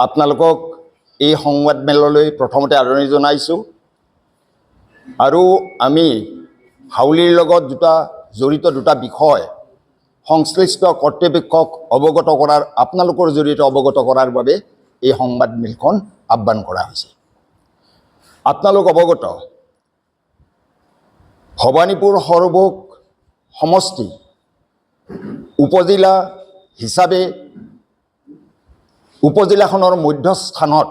আপোনালোকক এই সংবাদমেললৈ প্ৰথমতে আদৰণি জনাইছোঁ আৰু আমি হাউলিৰ লগত জড়িত দুটা বিষয় সংশ্লিষ্ট কৰ্তৃপক্ষক অৱগত কৰাৰ আপোনালোকৰ জৰিয়তে অৱগত কৰাৰ বাবে এই সংবাদমেলখন আহ্বান কৰা হৈছে। আপোনালোক অৱগত ভবানীপুৰ সৰভোগ সমষ্টি উপজিলা হিচাপে উপজিলাখনৰ মধ্যস্থানত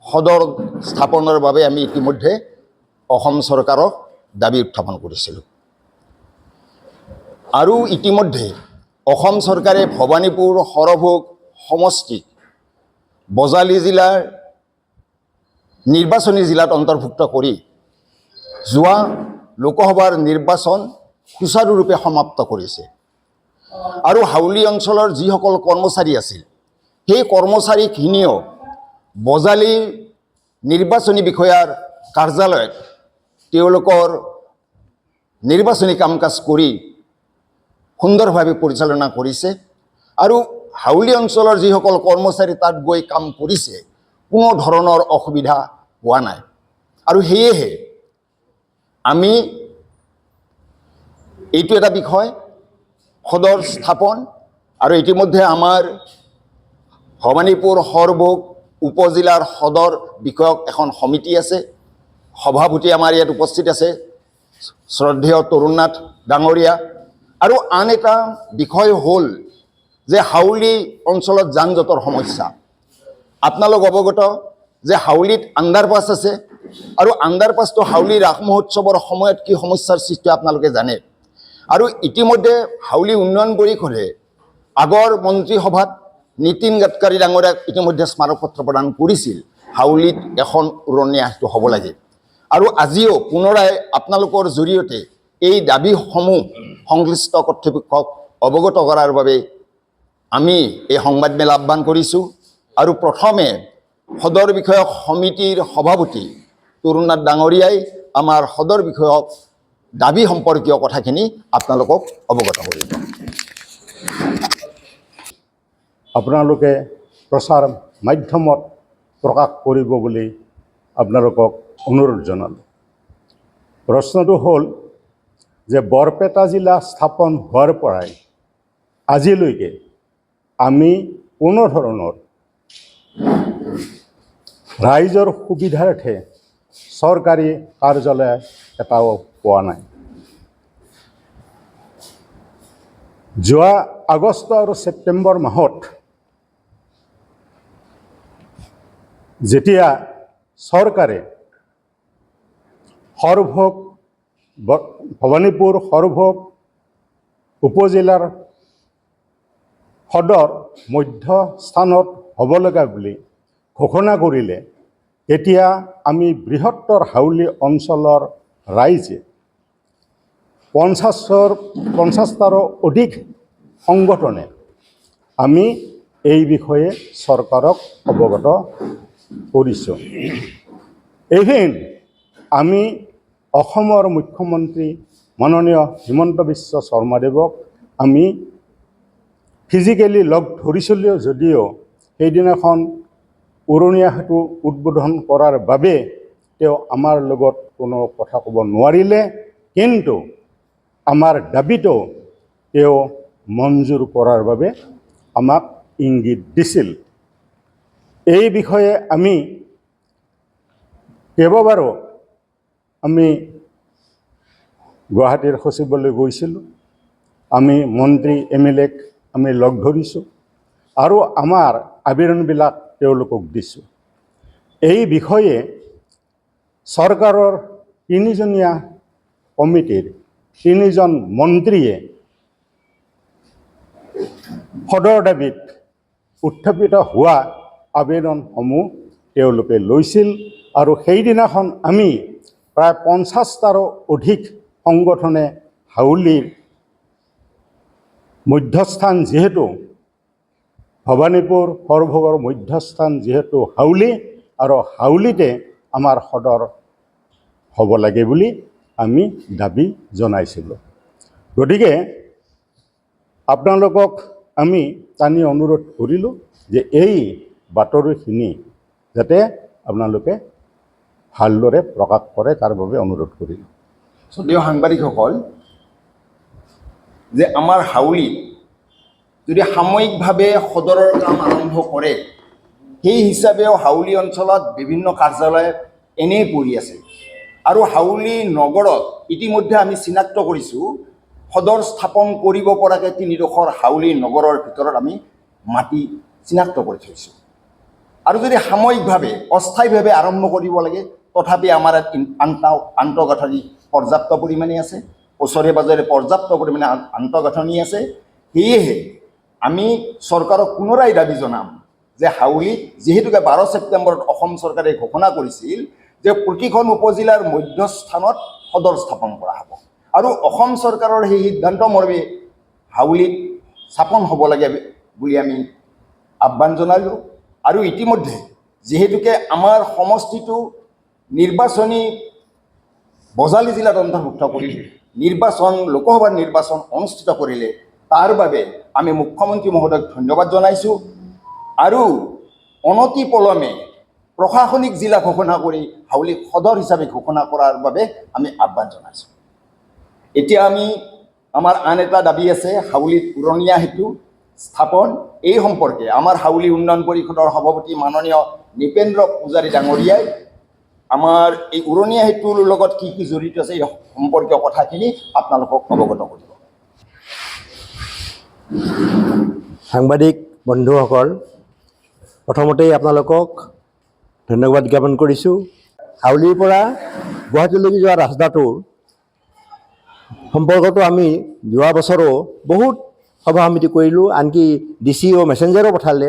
সদৰ স্থাপনৰ বাবে আমি ইতিমধ্যে অসম চৰকাৰক দাবী উত্থাপন কৰিছিলোঁ আৰু ইতিমধ্যে অসম চৰকাৰে ভবানীপুৰ সৰভোগ সমষ্টি বজালী জিলাৰ নিৰ্বাচনী জিলাত অন্তৰ্ভুক্ত কৰি যোৱা লোকসভাৰ নিৰ্বাচন সুচাৰুৰূপে সমাপ্ত কৰিছে আৰু হাউলি অঞ্চলৰ যিসকল কৰ্মচাৰী আছিল সেই কৰ্মচাৰীখিনিও বজালী নিৰ্বাচনী বিষয়াৰ কাৰ্যালয়ত তেওঁলোকৰ নিৰ্বাচনী কাম কাজ কৰি সুন্দৰভাৱে পৰিচালনা কৰিছে আৰু হাউলি অঞ্চলৰ যিসকল কৰ্মচাৰী তাত গৈ কাম কৰিছে কোনো ধৰণৰ অসুবিধা হোৱা নাই আৰু সেয়েহে আমি এইটো এটা বিষয় সদৰ স্থাপন আৰু ইতিমধ্যে আমাৰ ভবানীপুৰ সৰভোগ উপজিলাৰ সদৰ বিষয়ক এখন সমিতি আছে। সভাপতি আমাৰ ইয়াত উপস্থিত আছে শ্ৰদ্ধেয় তৰুণনাথ ডাঙৰীয়া আৰু আন এটা বিষয় হ'ল যে হাউলি অঞ্চলত যান জঁটৰ সমস্যা। আপোনালোক অৱগত যে হাউলিত আণ্ডাৰপাছ আছে আৰু আণ্ডাৰপাছটো হাউলি ৰাস মহোৎসৱৰ সময়ত কি সমস্যাৰ সৃষ্টি আপোনালোকে জানে আৰু ইতিমধ্যে হাউলি উন্নয়ন পৰিষদে আগৰ মন্ত্ৰীসভাত নীতিন গাডকাৰী ডাঙৰীয়াক ইতিমধ্যে স্মাৰকপত্ৰ প্ৰদান কৰিছিল হাউলিত এখন উৰণীয়াসটো হ'ব লাগে আৰু আজিও পুনৰাই আপোনালোকৰ জৰিয়তে এই দাবীসমূহ সংশ্লিষ্ট কৰ্তৃপক্ষক অৱগত কৰাৰ বাবে আমি এই সংবাদমেল আহ্বান কৰিছোঁ আৰু প্ৰথমে সদৰ বিষয়ক সমিতিৰ সভাপতি তৰুণনাথ ডাঙৰীয়াই আমাৰ সদৰ বিষয়ক দাবী সম্পৰ্কীয় কথাখিনি আপোনালোকক অৱগত কৰিব। আপোনালোকে প্ৰচাৰ মাধ্যমত প্ৰকাশ কৰিব বুলি আপোনালোকক অনুৰোধ জনালোঁ। প্ৰশ্নটো হ'ল যে বৰপেটা জিলা স্থাপন হোৱাৰ পৰাই আজিলৈকে আমি কোনো ধৰণৰ ৰাইজৰ সুবিধাৰ্থে চৰকাৰী কাৰ্যালয় এটাও পোৱা নাই। যোৱা আগষ্ট আৰু ছেপ্টেম্বৰ মাহত যেতিয়া চৰকাৰে ভবানীপুৰ সৰভোগ উপজিলাৰ সদৰ মধ্যস্থানত হ'ব লগা বুলি ঘোষণা কৰিলে তেতিয়া আমি বৃহত্তৰ হাউলি অঞ্চলৰ ৰাইজে 50টাৰো অধিক সংগঠনে আমি এই বিষয়ে চৰকাৰক অৱগত কৰিছোঁ। ইভেন আমি অসমৰ মুখ্যমন্ত্ৰী মাননীয় হিমন্ত বিশ্ব শৰ্মাদেৱক আমি ফিজিকেলি লগ ধৰিছিলোঁ যদিও সেইদিনাখন উৰণীয়া সেতু উদ্বোধন কৰাৰ বাবে তেওঁ আমাৰ লগত কোনো কথা ক'ব নোৱাৰিলে, কিন্তু আমাৰ দাবীটো তেওঁ মঞ্জুৰ কৰাৰ বাবে আমাক ইংগিত দিছিল। এই বিষয়ে আমি কেইবাবাৰো আমি গুৱাহাটীৰ সচিবালয় গৈছিলোঁ, আমি মন্ত্ৰী MLAক আমি লগ ধৰিছোঁ আৰু আমাৰ আবেদনবিলাক তেওঁলোকক দিছোঁ। এই বিষয়ে চৰকাৰৰ 3জনীয়া কমিটিৰ 3জন মন্ত্ৰীয়ে সদৰ দাবীত উত্থাপিত হোৱা আবেদনসমূহ তেওঁলোকে লৈছিল আৰু সেইদিনাখন আমি প্ৰায় 50টাৰো অধিক সংগঠনে হাউলিৰ মধ্যস্থান যিহেতু ভবানীপুৰ সৰভোগৰ মধ্যস্থান যিহেতু হাউলি আৰু হাউলিতে আমাৰ সদৰ হ'ব লাগে বুলি আমি দাবী জনাইছিলোঁ। গতিকে আপোনালোকক আমি টানি অনুৰোধ কৰিলোঁ যে এই বাতৰিখিনি যাতে আপোনালোকে ভালদৰে প্ৰকাশ কৰে তাৰ বাবে অনুৰোধ কৰিলোঁ। শ্ৰদ্ধেয় সাংবাদিকসকল, যে আমাৰ হাউলিত যদি সাময়িকভাৱে সদৰৰ কাম আৰম্ভ কৰে, সেই হিচাপেও হাউলি অঞ্চলত বিভিন্ন কাৰ্যালয় এনেই পৰি আছে আৰু হাউলি নগৰত ইতিমধ্যে আমি চিনাক্ত কৰিছোঁ সদৰ স্থাপন কৰিব পৰাকৈ 3ডোখৰ হাউলি নগৰৰ ভিতৰত আমি মাটি চিনাক্ত কৰি থৈছোঁ। আৰু যদি সাময়িকভাৱে অস্থায়ীভাৱে আৰম্ভ কৰিব লাগে, তথাপি আমাৰ আন্তঃগাঁথনি পৰ্যাপ্ত পৰিমাণে আছে, ওচৰে পাজৰে পৰ্যাপ্ত পৰিমাণে আন্তঃগাঁথনি আছে। সেয়েহে আমি চৰকাৰক পুনৰাই দাবী জনাম যে হাউলিত যিহেতুকে 12 ছেপ্টেম্বৰত অসম চৰকাৰে ঘোষণা কৰিছিল যে প্ৰতিখন উপজিলাৰ মধ্যস্থানত সদৰ স্থাপন কৰা হ'ব, আৰু অসম চৰকাৰৰ সেই সিদ্ধান্ত মৰ্মে হাউলিত স্থাপন হ'ব লাগে বুলি আমি আহ্বান জনালোঁ। আৰু ইতিমধ্যে যিহেতুকে আমাৰ সমষ্টিটো নিৰ্বাচনী বজালী জিলাত অন্তৰ্ভুক্ত কৰি লোকসভাৰ নিৰ্বাচন অনুষ্ঠিত কৰিলে, তাৰ বাবে আমি মুখ্যমন্ত্ৰী মহোদয়ক ধন্যবাদ জনাইছোঁ আৰু অনতি পলমে প্ৰশাসনিক জিলা ঘোষণা কৰি হাউলিক সদৰ হিচাপে ঘোষণা কৰাৰ বাবে আমি আহ্বান জনাইছোঁ। এতিয়া আমাৰ আন এটা দাবী আছে, হাউলিত উৰণীয়া সেতু স্থাপন। এই সম্পৰ্কে আমাৰ হাউলি উন্নয়ন পৰিষদৰ সভাপতি মাননীয় নৃপেন্দ্ৰ পূজাৰী ডাঙৰীয়াই আমাৰ এই উৰণীয়া সেতুৰ লগত কি কি জড়িত আছে এই সম্পৰ্কীয় কথাখিনি আপোনালোকক অৱগত কৰিব। সাংবাদিক বন্ধুসকল, প্ৰথমতেই আপোনালোকক ধন্যবাদ জ্ঞাপন কৰিছোঁ। হাউলিৰ পৰা গুৱাহাটীলৈকে যোৱা ৰাস্তাটোৰ সম্পৰ্কটো আমি যোৱা বছৰো বহুত সভা সমিতি কৰিলোঁ, আনকি DCO মেছেঞ্জাৰো পঠালে,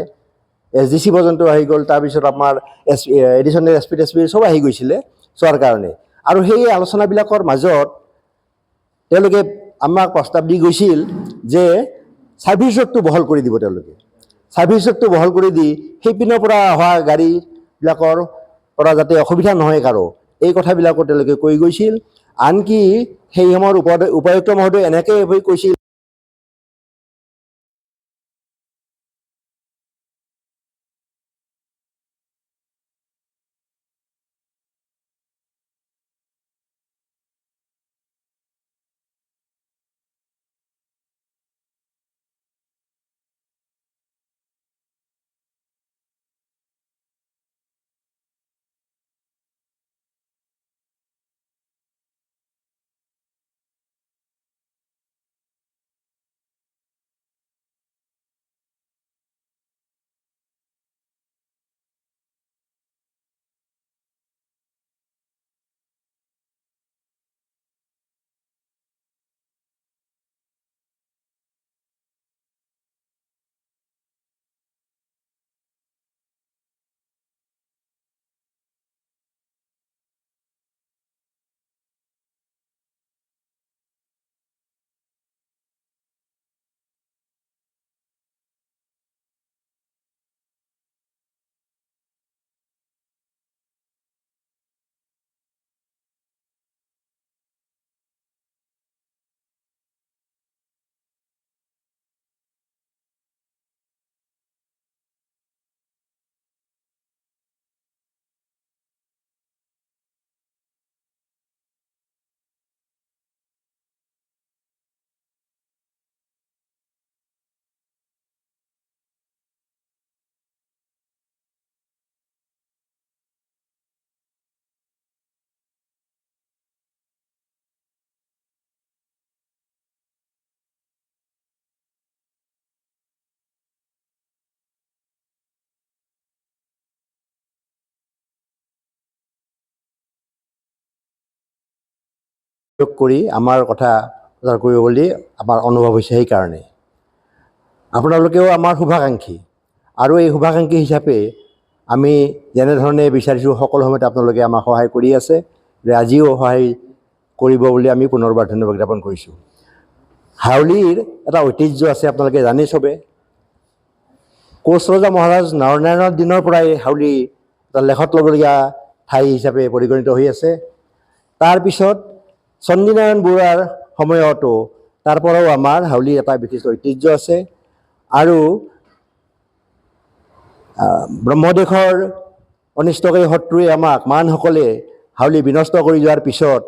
SDC পৰ্যন্ত আহি গ'ল। তাৰপিছত আমাৰ এডিশ্যনেল SP চব আহি গৈছিলে চোৱাৰ কাৰণে। আৰু সেই আলোচনাবিলাকৰ মাজত তেওঁলোকে আমাক প্ৰস্তাৱ দি গৈছিল যে ছাৰ্ভিচ ৰোডটো বহল কৰি দিব। তেওঁলোকে ছাৰ্ভিচ ৰোডটো বহল কৰি দি সেইপিনৰ পৰা অহা গাড়ীবিলাকৰ পৰা যাতে অসুবিধা নহয় কাৰো, এই কথাবিলাকো তেওঁলোকে কৈ গৈছিল। আনকি সেই সময়ৰ উপায়ুক্ত মহোদয় এনেকৈ কৈছিল কৰি আমাৰ কথা প্ৰচাৰ কৰিব বুলি আমাৰ অনুভৱ হৈছে। সেইকাৰণে আপোনালোকেও আমাৰ শুভাকাংক্ষী, আৰু এই শুভাকাংক্ষী হিচাপে আমি যেনেধৰণে বিচাৰিছোঁ সকলো সময়তে আপোনালোকে আমাক সহায় কৰি আছে, যে আজিও সহায় কৰিব বুলি আমি পুনৰবাৰ ধন্যবাদ জ্ঞাপন কৰিছোঁ। হাউলিৰ এটা ঐতিহ্য আছে, আপোনালোকে জানে চবে। কোচ ৰজা মহাৰাজ নৰনাৰায়ণৰ দিনৰ পৰাই হাউলি এটা লেখত ল'বলগীয়া ঠাই হিচাপে পৰিগণিত হৈ আছে। তাৰপিছত চণ্ডীনাৰায়ণ বৰুৱাৰ সময়তো তাৰ পৰাও আমাৰ হাউলিৰ এটা বিশিষ্ট ঐতিহ্য আছে। আৰু ব্ৰহ্মদেশৰ অনিষ্টকাৰী শত্ৰুৱে আমাক মানসকলে হাউলি বিনষ্ট কৰি যোৱাৰ পিছত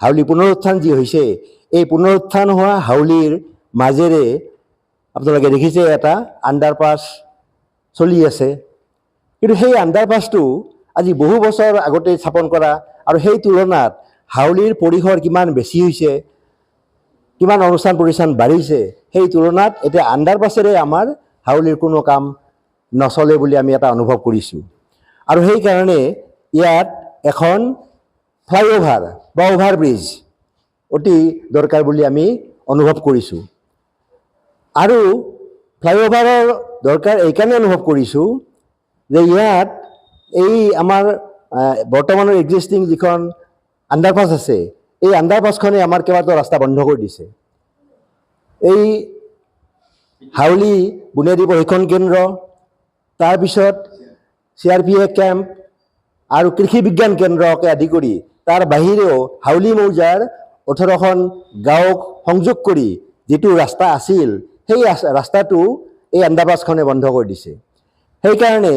হাউলি পুনৰুত্থান যি হৈছে, এই পুনৰুত্থান হোৱা হাউলিৰ মাজেৰে আপোনালোকে দেখিছে এটা আণ্ডাৰপাছ চলি আছে। কিন্তু সেই আণ্ডাৰপাছটো আজি বহু বছৰ আগতে স্থাপন কৰা, আৰু সেই তুলনাত হাউলিৰ পৰিসৰ কিমান বেছি হৈছে, কিমান অনুষ্ঠান প্ৰতিষ্ঠান বাঢ়িছে, সেই তুলনাত এতিয়া আণ্ডাৰপাছেৰে আমাৰ হাউলিৰ কোনো কাম নচলে বুলি আমি এটা অনুভৱ কৰিছোঁ। আৰু সেইকাৰণে ইয়াত এখন ফ্লাইঅভাৰ বা অভাৰব্ৰিজ অতি দৰকাৰ বুলি আমি অনুভৱ কৰিছোঁ। আৰু ফ্লাইঅভাৰৰ দৰকাৰ এইকাৰণে অনুভৱ কৰিছোঁ যে ইয়াত এই আমাৰ বৰ্তমানৰ এক্সিষ্টিং যিখন আণ্ডাৰপাছ আছে, এই আণ্ডাৰপাছখনে আমাৰ কেইবাটাও ৰাস্তা বন্ধ কৰি দিছে। এই হাউলি বুনিয়াদী প্ৰশিক্ষণ কেন্দ্ৰ, তাৰপিছত CRPF কেম্প আৰু কৃষি বিজ্ঞান কেন্দ্ৰকে আদি কৰি তাৰ বাহিৰেও হাউলি মৌজাৰ 18খন গাঁৱক সংযোগ কৰি যিটো ৰাস্তা আছিল, সেই ৰাস্তাটো এই আণ্ডাৰপাছখনে বন্ধ কৰি দিছে। সেইকাৰণে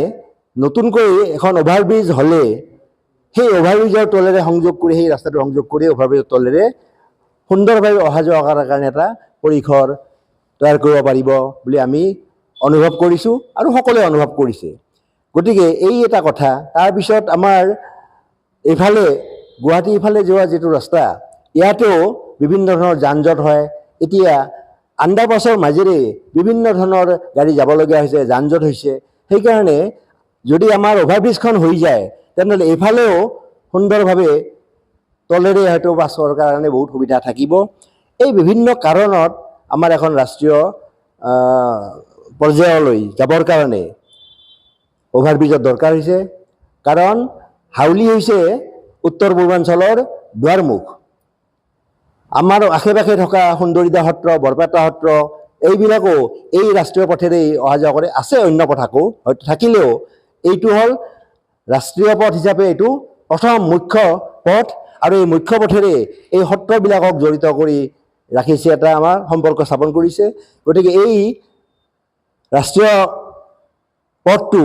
নতুনকৈ এখন অভাৰব্ৰিজ হ'লে সেই অভাৰব্ৰিজৰ তলেৰে সংযোগ কৰি, সেই ৰাস্তাটো সংযোগ কৰি অভাৰব্ৰিজৰ তলেৰে সুন্দৰভাৱে অহা যোৱা কৰাৰ কাৰণে এটা পৰিসৰ তৈয়াৰ কৰিব পাৰিব বুলি আমি অনুভৱ কৰিছোঁ আৰু সকলোৱে অনুভৱ কৰিছে। গতিকে এই এটা কথা। তাৰপিছত আমাৰ এইফালে গুৱাহাটী ইফালে যোৱা যিটো ৰাস্তা, ইয়াতেও বিভিন্ন ধৰণৰ যান জঁট হয়। এতিয়া আণ্ডাৰপাছৰ মাজেৰে বিভিন্ন ধৰণৰ গাড়ী যাবলগীয়া হৈছে, যান জঁট হৈছে। সেইকাৰণে যদি আমাৰ অভাৰব্ৰিজখন হৈ যায়, তেনেহ'লে এইফালেও সুন্দৰভাৱে তলেৰে হয়তো পাছৰ কাৰণে বহুত সুবিধা থাকিব। এই বিভিন্ন কাৰণত আমাৰ এখন ৰাষ্ট্ৰীয় পৰ্যায়লৈ যাবৰ কাৰণে অভাৰব্ৰিজৰ দৰকাৰ হৈছে। কাৰণ হাউলি হৈছে উত্তৰ পূৰ্বাঞ্চলৰ দুৱাৰমুখ। আমাৰ আশে পাশে থকা সুন্দৰীদা সত্ৰ, বৰপেটা সত্ৰ, এইবিলাকো এই ৰাষ্ট্ৰীয় পথেৰেই অহা যোৱা কৰে। আছে অন্য পথাকো হয়তো থাকিলেও, এইটো হ'ল ৰাষ্ট্ৰীয় পথ হিচাপে এইটো প্ৰথম মুখ্য পথ, আৰু এই মুখ্য পথেৰে এই সত্ৰবিলাকক জড়িত কৰি ৰাখিছে, এটা আমাৰ সম্পৰ্ক স্থাপন কৰিছে। গতিকে এই ৰাষ্ট্ৰীয় পথটো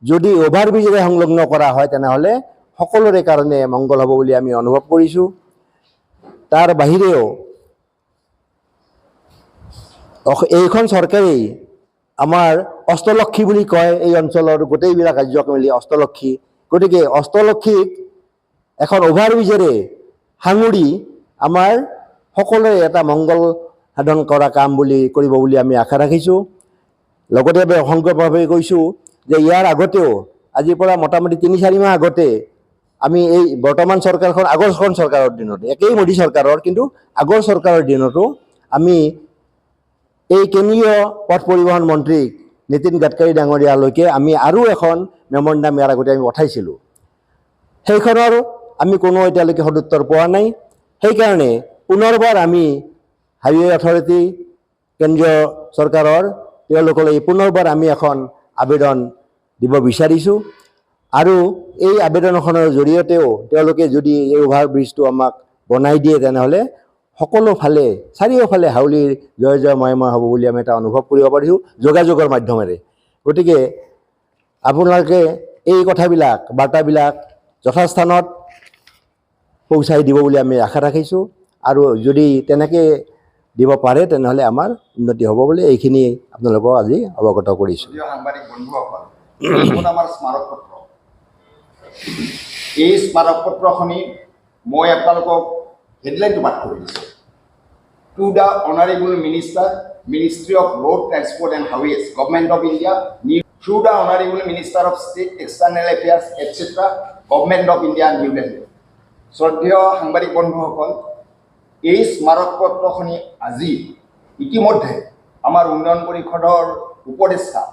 যদি অভাৰব্ৰিজেৰে সংলগ্ন কৰা হয়, তেনেহ'লে সকলোৰে কাৰণে মংগল হ'ব বুলি আমি অনুভৱ কৰিছোঁ। তাৰ বাহিৰেও এইখন চৰকাৰেই আমাৰ অষ্টলক্ষী বুলি কয়, এই অঞ্চলৰ গোটেইবিলাক ৰাজ্যক মিলি অষ্টলক্ষী। গতিকে অষ্টলক্ষীক এখন অভাৰব্ৰিজেৰে সাঙুৰি আমাৰ সকলোৰে এটা মংগল সাধন কৰা কাম বুলি কৰিব বুলি আমি আশা ৰাখিছোঁ। লগতে সংক্ষেপভাৱে কৈছোঁ যে ইয়াৰ আগতেও, আজিৰ পৰা মোটামুটি 3-4 মাহ আগতে আমি এই বৰ্তমান চৰকাৰখন আগৰখন চৰকাৰৰ দিনত, একেই মোদী চৰকাৰৰ, কিন্তু আগৰ চৰকাৰৰ দিনতো আমি এই কেন্দ্ৰীয় পথ পৰিবহণ মন্ত্ৰী নীতিন গাডকাৰী ডাঙৰীয়ালৈকে আমি আৰু এখন মেমৰেণ্ডাম ইয়াৰ আগতে আমি পঠাইছিলোঁ। সেইখনৰ আমি কোনো এতিয়ালৈকে সদুত্তৰ পোৱা নাই। সেইকাৰণে পুনৰবাৰ আমি হাইৱে অথৰিটি, কেন্দ্ৰীয় চৰকাৰৰ তেওঁলোকলৈ পুনৰবাৰ আমি এখন আবেদন দিব বিচাৰিছোঁ। আৰু এই আবেদনখনৰ জৰিয়তেও তেওঁলোকে যদি এই অভাৰব্ৰিজটো আমাক বনাই দিয়ে, তেনেহ'লে সকলো ফালে চাৰিওফালে হাউলিৰ জয় জয় ময়ময় হ'ব বুলি আমি এটা অনুভৱ কৰিব পাৰিছোঁ যোগাযোগৰ মাধ্যমেৰে। গতিকে আপোনালোকে এই কথাবিলাক, বাৰ্তাবিলাক যথাস্থানত পৌঁছাই দিব বুলি আমি আশা ৰাখিছোঁ। আৰু যদি তেনেকৈ দিব পাৰে, তেনেহ'লে আমাৰ উন্নতি হ'ব বুলি এইখিনি আপোনালোকক আজি অৱগত কৰিছোঁ। সাংবাদিক বন্ধুসকল, আমাৰ স্মাৰক পত্ৰ, এই স্মাৰক পত্ৰখনি মই আপোনালোকক হেডলাইনটো পাঠ কৰি দিছোঁ। To the honourable minister, ministry of road transport and highways, government of India, through the honourable minister of state external affairs etcetera, government of India, New Delhi. শ্ৰদ্ধেয় সাংবাদিক বন্ধুসকল, এই স্মাৰক পত্ৰখনি আজি ইতিমধ্যে আমাৰ উন্নয়ন পৰিষদৰ উপদেষ্টা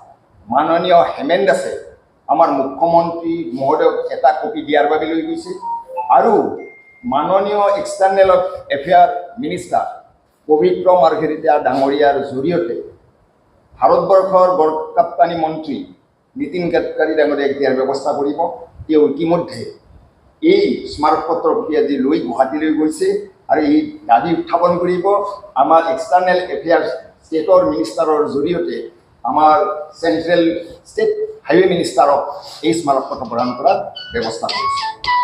মাননীয় হেমেন দাসে আমাৰ মুখ্যমন্ত্ৰী মহোদয়ক এটা কপি দিয়াৰ বাবে লৈ গৈছে, আৰু মাননীয় এক্সটাৰ্নেল এফেয়াৰ মিনিষ্টাৰ পবিত্ৰ মাৰ্ঘেৰিটা ডাঙৰীয়াৰ জৰিয়তে ভাৰতবৰ্ষৰ বৰকাপ্তানী মন্ত্ৰী নীতিন গাডকাৰী ডাঙৰীয়াক দিয়াৰ ব্যৱস্থা কৰিব। তেওঁ ইতিমধ্যে এই স্মাৰক পত্ৰ কপি আজি লৈ গুৱাহাটীলৈ গৈছে, আৰু এই দাবী উত্থাপন কৰিব আমাৰ এক্সটাৰ্নেল এফেয়াৰ্ছ ষ্টেটৰ মিনিষ্টাৰৰ জৰিয়তে আমাৰ চেণ্ট্ৰেল ষ্টেট হাইৱে মিনিষ্টাৰক এই স্মাৰক পত্ৰ প্ৰদান কৰাৰ ব্যৱস্থা কৰিছে।